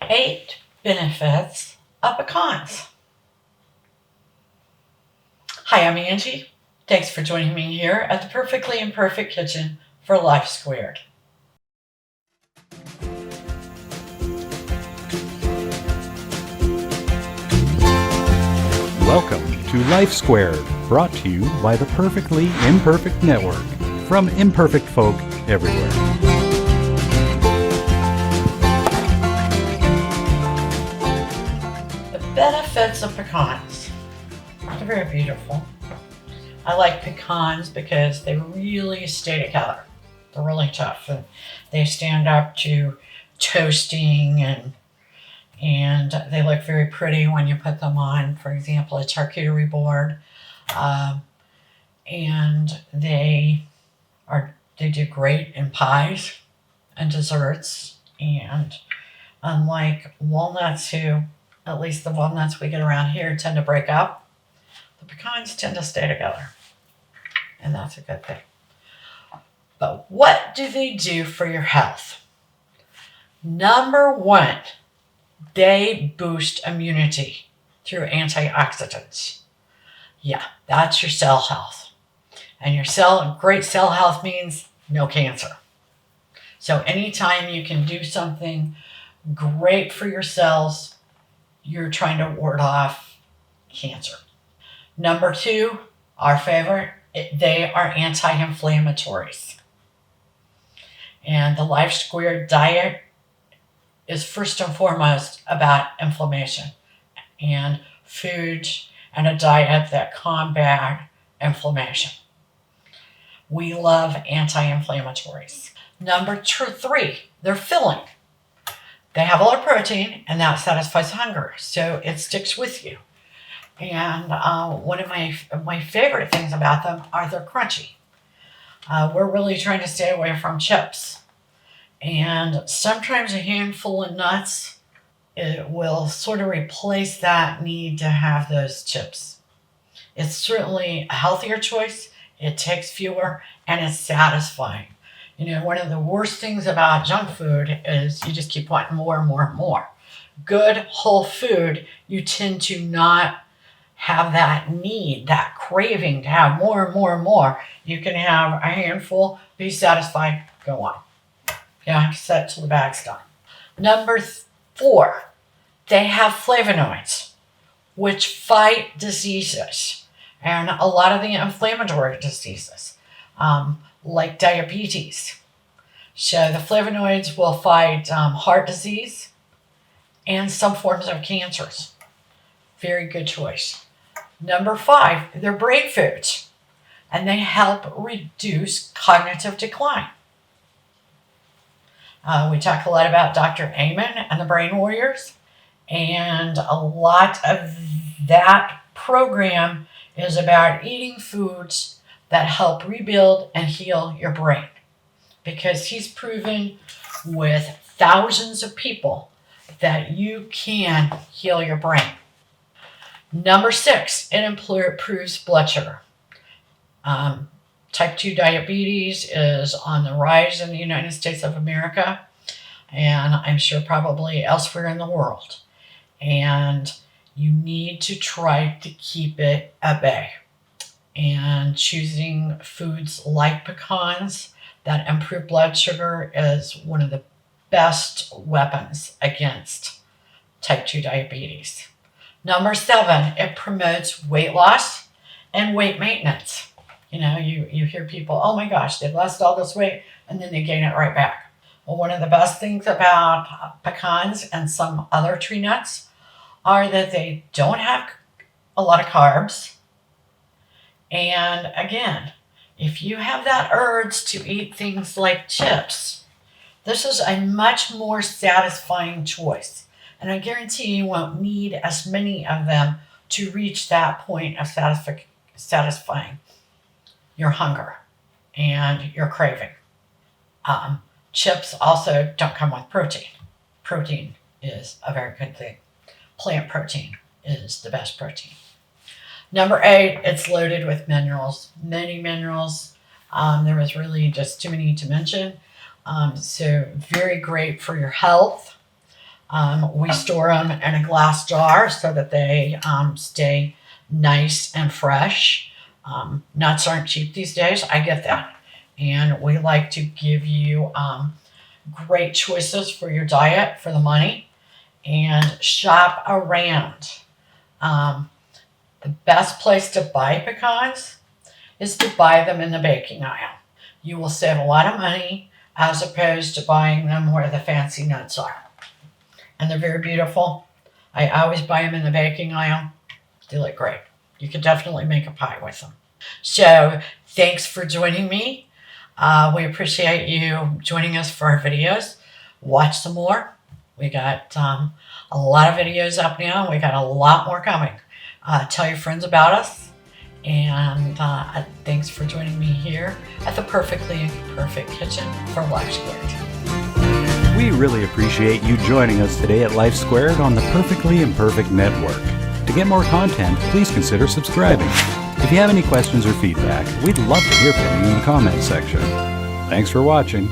8 benefits of pecans. Hi, I'm Angie. Thanks for joining me here at the Perfectly Imperfect Kitchen for Life Squared. Welcome to Life Squared, brought to you by the Perfectly Imperfect Network, from imperfect folk everywhere. The benefits of pecans. They're very beautiful. I like pecans because they really stay together. They're really tough. They stand up to toasting and they look very pretty when you put them on, for example, a charcuterie board. And they do great in pies and desserts. And unlike walnuts, who, at least the walnuts we get around here, tend to break up, the pecans tend to stay together. And that's a good thing. But what do they do for your health? Number one, they boost immunity through antioxidants. Yeah, that's your cell health. And great cell health means no cancer. So anytime you can do something great for your cells, you're trying to ward off cancer. Number two, our favorite, they are anti-inflammatories. And the Life2 Diet is first and foremost about inflammation and food and a diet that combat inflammation. We love anti-inflammatories. Number three, they're filling. They have a lot of protein and that satisfies hunger, so it sticks with you. And one of my favorite things about them are they're crunchy. We're really trying to stay away from chips. And sometimes a handful of nuts, it will sort of replace that need to have those chips. It's certainly a healthier choice. It takes fewer and it's satisfying. You know, one of the worst things about junk food is you just keep wanting more and more and more. Good whole food, you tend to not have that need, that craving to have more and more and more. You can have a handful, be satisfied, go on. Yeah, set till the bag's done. Number 4, they have flavonoids, which fight diseases and a lot of the inflammatory diseases, like diabetes. So the flavonoids will fight heart disease and some forms of cancers. Very good choice. Number 5, they're brain foods, and they help reduce cognitive decline. We talk a lot about Dr. Amen and the Brain Warriors, and a lot of that program is about eating foods that help rebuild and heal your brain, because he's proven with thousands of people that you can heal your brain. Number 6, it improves blood sugar. Type 2 diabetes is on the rise in the United States of America, and I'm sure probably elsewhere in the world. And you need to try to keep it at bay. And choosing foods like pecans that improve blood sugar is one of the best weapons against type 2 diabetes. Number 7, it promotes weight loss and weight maintenance. You know, you hear people, oh my gosh, they've lost all this weight and then they gain it right back. Well, one of the best things about pecans and some other tree nuts are that they don't have a lot of carbs. And again, if you have that urge to eat things like chips, this is a much more satisfying choice. And I guarantee you won't need as many of them to reach that point of satisfying your hunger and your craving. Chips also don't come with protein. Protein is a very good thing. Plant protein is the best protein. Number 8, it's loaded with minerals, many minerals. There was really just too many to mention. So very great for your health. We store them in a glass jar so that they stay nice and fresh. Nuts aren't cheap these days. I get that. And we like to give you great choices for your diet for the money, and shop around. The best place to buy pecans is to buy them in the baking aisle. You will save a lot of money as opposed to buying them where the fancy nuts are. And they're very beautiful. I always buy them in the baking aisle. They look great. You could definitely make a pie with them. So thanks for joining me. We appreciate you joining us for our videos. Watch some more. We got a lot of videos up now. We got a lot more coming. Tell your friends about us. And thanks for joining me here at the Perfectly Imperfect Kitchen for Life Squared. We really appreciate you joining us today at Life Squared on the Perfectly Imperfect Network. To get more content, please consider subscribing. If you have any questions or feedback, we'd love to hear from you in the comments section. Thanks for watching.